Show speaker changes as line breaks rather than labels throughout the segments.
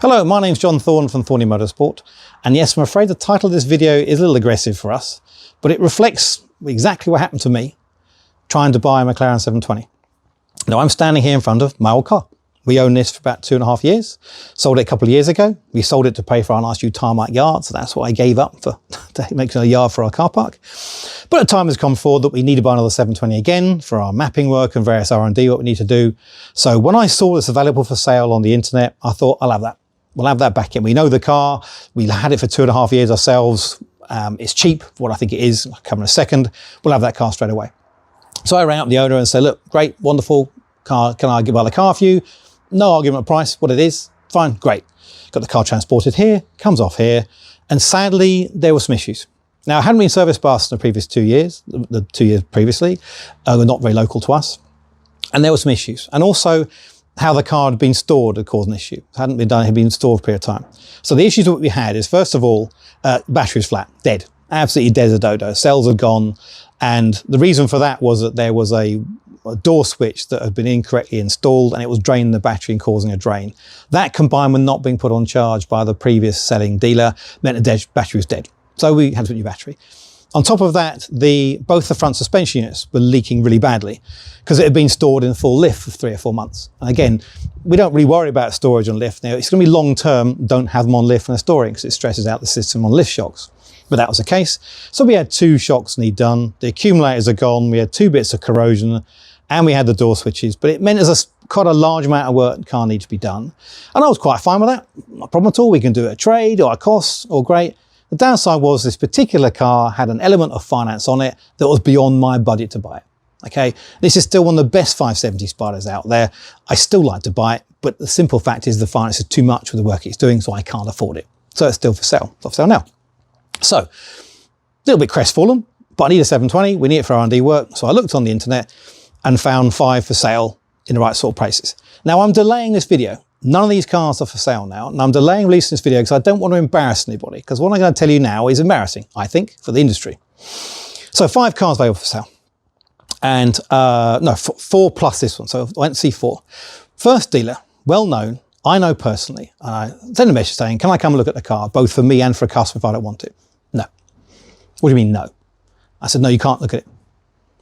Hello, my name's John Thorne from Thorny Motorsport, and yes, I'm afraid the title of this video is a little aggressive for us, but it reflects exactly what happened to me trying to buy a McLaren 720. Now I'm standing here in front of my old car. We owned this for about 2.5 years, sold it a couple of years ago. We sold it to pay for our nice new tarmac yard, so that's what I gave up for to make a yard for our car park. But a time has come forward that we need to buy another 720 again for our mapping work and various R&D, what we need to do. So when I saw this available for sale on the internet, I thought, I'll have that. We'll have that back in. We know the car. We had it for 2.5 years ourselves. It's cheap for what I think it is. I'll come in a second. We'll have that car straight away. So I rang up the owner and said, look, great, wonderful car. Can I buy the car for you? No argument price, what it is. Fine, great. Got the car transported here, comes off here. And sadly, there were some issues. Now, it hadn't been serviced by us in the previous 2 years, the 2 years previously. Were not very local to us. And there were some issues. And also, how the car had been stored had caused an issue. It hadn't been done, it had been stored for a period of time. So the issues that we had is, first of all, battery was flat, dead. Absolutely dead as a dodo. Cells had gone. And the reason for that was that there was a door switch that had been incorrectly installed and it was draining the battery and causing a drain. That, combined with not being put on charge by the previous selling dealer, meant the battery was dead. So we had to put a new battery. On top of that, both the front suspension units were leaking really badly because it had been stored in full lift for 3 or 4 months. And again, we don't really worry about storage on lift. Now, it's going to be long term, don't have them on lift when they're storing because it stresses out the system on lift shocks. But that was the case. So we had 2 shocks need done. The accumulators are gone. We had 2 bits of corrosion and we had the door switches. But it meant there's quite a large amount of work car needed to be done. And I was quite fine with that. No problem at all. We can do it at trade or at cost, all great. The downside was this particular car had an element of finance on it that was beyond my budget to buy it. Okay, this is still one of the best 570 Spiders out there. I still like to buy it, but the simple fact is the finance is too much with the work it's doing, so I can't afford it. So it's still for sale. It's off sale now. So, a little bit crestfallen, but I need a 720. We need it for R&D work. So I looked on the internet and found 5 for sale in the right sort of prices. Now I'm delaying this video. None of these cars are for sale now, and I'm delaying releasing this video because I don't want to embarrass anybody, because what I'm going to tell you now is embarrassing, I think, for the industry. So 5 cars available for sale. And, no, 4 plus this one, so I went to see 4. First dealer, well known, I know personally, and I sent a message saying, can I come and look at the car, both for me and for a customer if I don't want to? No. What do you mean, no? I said, no, you can't look at it.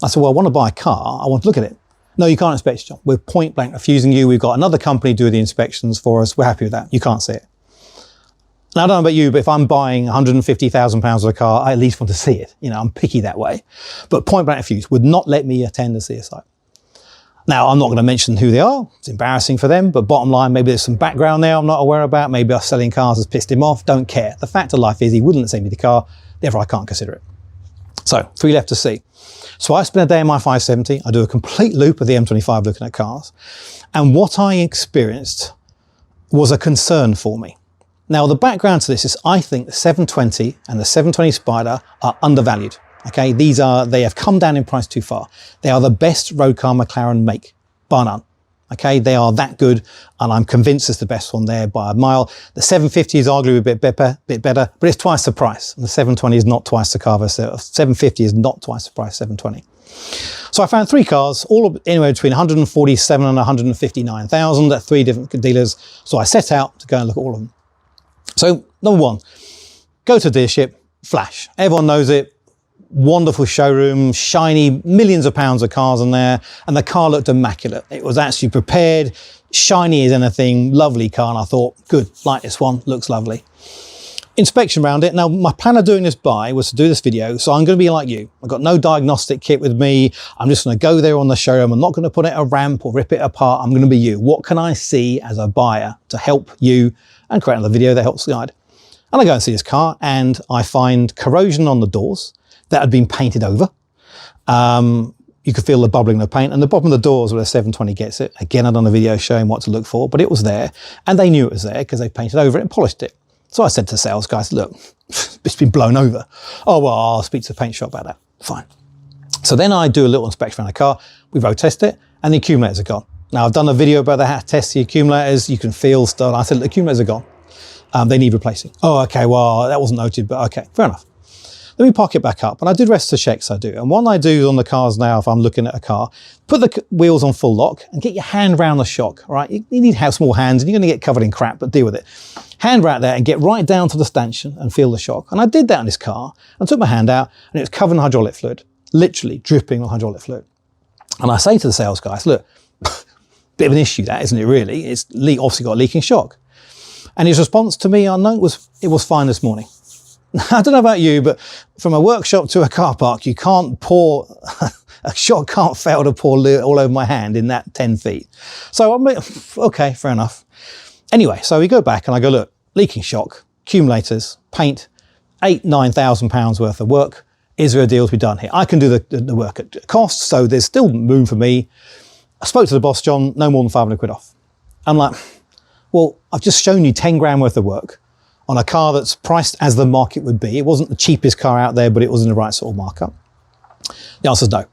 I said, well, I want to buy a car, I want to look at it. No, you can't inspect it, John. We're point blank refusing you. We've got another company do the inspections for us. We're happy with that. You can't see it. Now, I don't know about you, but if I'm buying £150,000 of a car, I at least want to see it. You know, I'm picky that way. But point blank refuse would not let me attend to see a site. Now, I'm not going to mention who they are. It's embarrassing for them. But bottom line, maybe there's some background there I'm not aware about. Maybe us selling cars has pissed him off. Don't care. The fact of life is he wouldn't send me the car. Therefore, I can't consider it. So 3 left to see. So I spend a day in my 570, I do a complete loop of the M25 looking at cars, and what I experienced was a concern for me. Now the background to this is I think the 720 and the 720 Spider are undervalued. Okay, they have come down in price too far. They are the best road car McLaren make, bar none. Okay, they are that good, and I'm convinced it's the best one there by a mile. The 750 is arguably a bit better, but it's twice the price. And the 720 is not twice the car. 750 is not twice the price, 720. So I found 3 cars, all anywhere between 147 and 159,000 at 3 different dealers. So I set out to go and look at all of them. So number 1, go to a dealership, flash. Everyone knows it. Wonderful showroom, shiny, millions of pounds of cars in there, and the car looked immaculate. It was actually prepared, shiny as anything, lovely car, and I thought, good, like this one, looks lovely. Inspection around it. Now, my plan of doing this buy was to do this video, so I'm going to be like you. I've got no diagnostic kit with me. I'm just going to go there on the showroom. I'm not going to put it a ramp or rip it apart. I'm going to be you. What can I see as a buyer to help you and create another video that helps guide? And I go and see this car, and I find corrosion on the doors that had been painted over. You could feel the bubbling of paint, and the bottom of the doors where the 720 gets it. Again, I'd done a video showing what to look for, but it was there, and they knew it was there because they painted over it and polished it. So I said to the sales guys, look, it's been blown over. Oh, well, I'll speak to the paint shop about that. Fine. So then I do a little inspection around the car. We road test it, and the accumulators are gone. Now, I've done a video about how to test the accumulators. You can feel stuff. I said, the accumulators are gone. They need replacing. Oh, okay, well, that wasn't noted, but okay, fair enough. Let me park it back up. And I do the rest of the checks I do. And one I do on the cars now, if I'm looking at a car, put the wheels on full lock and get your hand round the shock, all right? You need to have small hands and you're going to get covered in crap, but deal with it. Hand right there and get right down to the stanchion and feel the shock. And I did that on this car. I took my hand out and it was covered in hydraulic fluid, literally dripping with hydraulic fluid. And I say to the sales guys, look, bit of an issue that, isn't it really? It's obviously got a leaking shock. And his response to me, I know, it was fine this morning. I don't know about you, but from a workshop to a car park, you can't pour, a shock can't fail to pour all over my hand in that 10 feet. So I'm like, okay, fair enough. Anyway, so we go back and I go, look, leaking shock, accumulators, paint, £8,000–9,000 worth of work. Is there a deal to be done here? I can do the work at cost, so there's still room for me. I spoke to the boss, John, no more than 500 quid off. I'm like, well, I've just shown you 10 grand worth of work on a car that's priced as the market would be. It wasn't the cheapest car out there, but it was in the right sort of markup. The answer's no.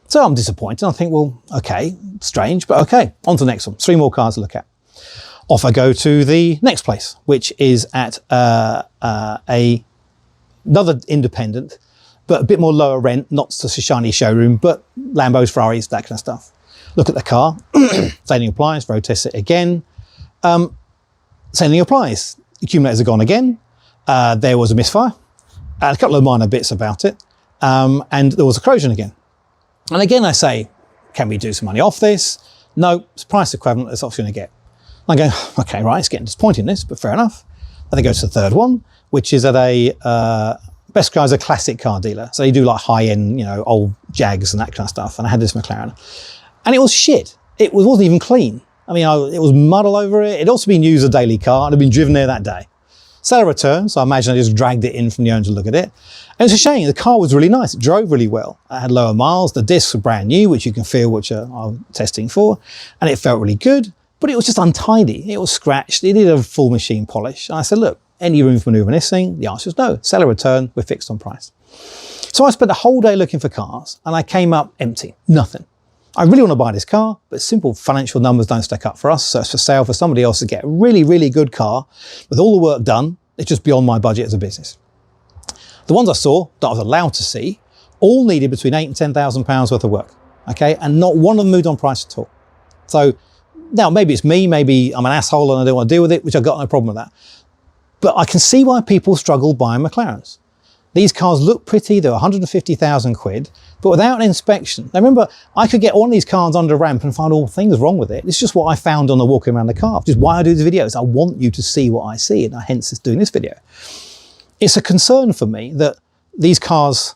So I'm disappointed. I think, well, okay, strange, but okay, on to the next one. 3 more cars to look at. Off I go to the next place, which is at another independent, but a bit more lower rent, not such a shiny showroom, but Lambos, Ferraris, that kind of stuff. Look at the car, same thing applies, road test it again. Same thing applies. Accumulators are gone again. There was a misfire, a couple of minor bits about it, and there was a corrosion again. And again, I say, can we do some money off this? No, it's price equivalent, that's what I'm going to get. I go, okay, right, it's getting disappointing this, but fair enough. And then go to the third one, which is at a, best car is a classic car dealer. So you do like high-end, you know, old Jags and that kind of stuff. And I had this McLaren. And it was shit. It wasn't even clean. I mean, it was mud all over it. It'd also been used as a daily car. I'd have been driven there that day. Seller return, so I imagine I just dragged it in from the owner to look at it. And it's a shame, the car was really nice. It drove really well. I had lower miles. The discs were brand new, which you can feel, which I'm testing for. And it felt really good, but it was just untidy. It was scratched. It needed a full machine polish. And I said, look, any room for manoeuvre in this thing? The answer is no. Seller return, we're fixed on price. So I spent the whole day looking for cars and I came up empty, nothing. I really want to buy this car, but simple financial numbers don't stack up for us. So it's for sale for somebody else to get a really, really good car with all the work done. It's just beyond my budget as a business. The ones I saw that I was allowed to see all needed between £8,000 and £10,000 worth of work. Okay. And not one of them moved on price at all. So now maybe it's me, maybe I'm an asshole and I don't want to deal with it, which I've got no problem with that. But I can see why people struggle buying McLarens. These cars look pretty, they're 150,000 quid, but without an inspection. Now remember, I could get one of these cars under a ramp and find all things wrong with it. It's just what I found on the walking around the car, which is why I do these videos. I want you to see what I see, and I hence doing this video. It's a concern for me that these cars,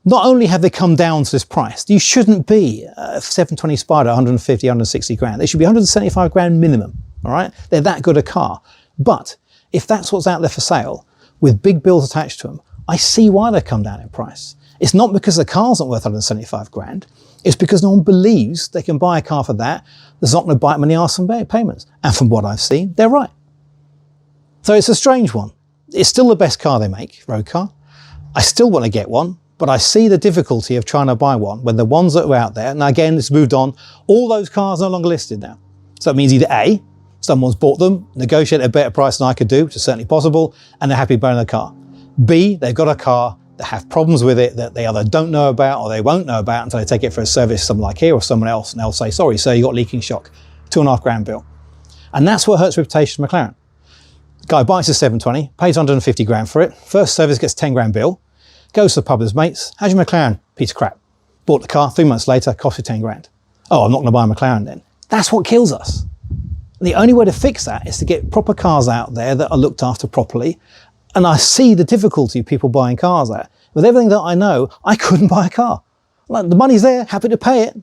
not only have they come down to this price, you shouldn't be a 720 Spider, 150, 160 grand. They should be 175 grand minimum, all right? They're that good a car. But if that's what's out there for sale, with big bills attached to them, I see why they come down in price. It's not because the car's not worth 175 grand. It's because no one believes they can buy a car for that that's not going to bite them in the arse and payments. And from what I've seen, they're right. So it's a strange one. It's still the best car they make, road car. I still want to get one, but I see the difficulty of trying to buy one when the ones that are out there, and again, it's moved on, all those cars are no longer listed now. So it means either A, someone's bought them, negotiated a better price than I could do, which is certainly possible, and they're happy buying the car. B, they've got a car that have problems with it that they either don't know about or they won't know about until they take it for a service, someone like here or someone else, and they'll say, sorry, sir, you got leaking shock, £2.5 grand bill. And that's what hurts the reputation of McLaren. Guy buys a 720, pays 150 grand for it, first service gets 10 grand bill, goes to the pub with his mates, how's your McLaren? Piece of crap. Bought the car, 3 months later, cost you 10 grand. Oh, I'm not gonna buy a McLaren then. That's what kills us. And the only way to fix that is to get proper cars out there that are looked after properly. And I see the difficulty of people buying cars there. With everything that I know, I couldn't buy a car. Like, the money's there, happy to pay it,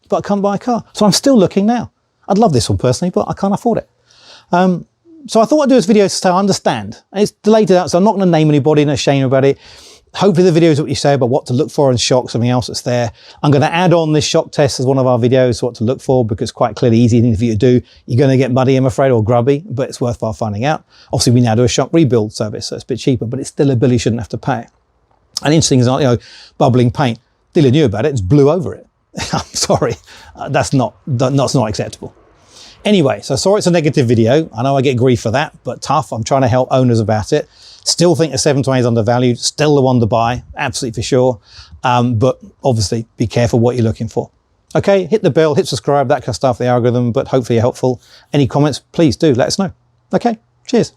but I can't buy a car. So I'm still looking now. I'd love this one personally, but I can't afford it. So I thought I'd do this video to understand. And it's delayed out, so I'm not going to name anybody and ashamed about it. Hopefully the video is what you say about what to look for in shock, something else that's there. I'm going to add on this shock test as one of our videos, what to look for, because it's quite clearly easy thing for you to do. You're going to get muddy, I'm afraid, or grubby, but it's worthwhile finding out. Obviously, we now do a shock rebuild service, so it's a bit cheaper, but it's still a bill you shouldn't have to pay. And interesting is, you know, bubbling paint. Dealer knew about it, it's blew over it. I'm sorry, that's not acceptable. Anyway, so sorry it's a negative video. I know I get grief for that, but tough. I'm trying to help owners about it. Still think the 720 is undervalued. Still the one to buy, absolutely for sure. But obviously be careful what you're looking for. Okay, hit the bell, hit subscribe, that kind of stuff, the algorithm, but hopefully you're helpful. Any comments, please do let us know. Okay, cheers.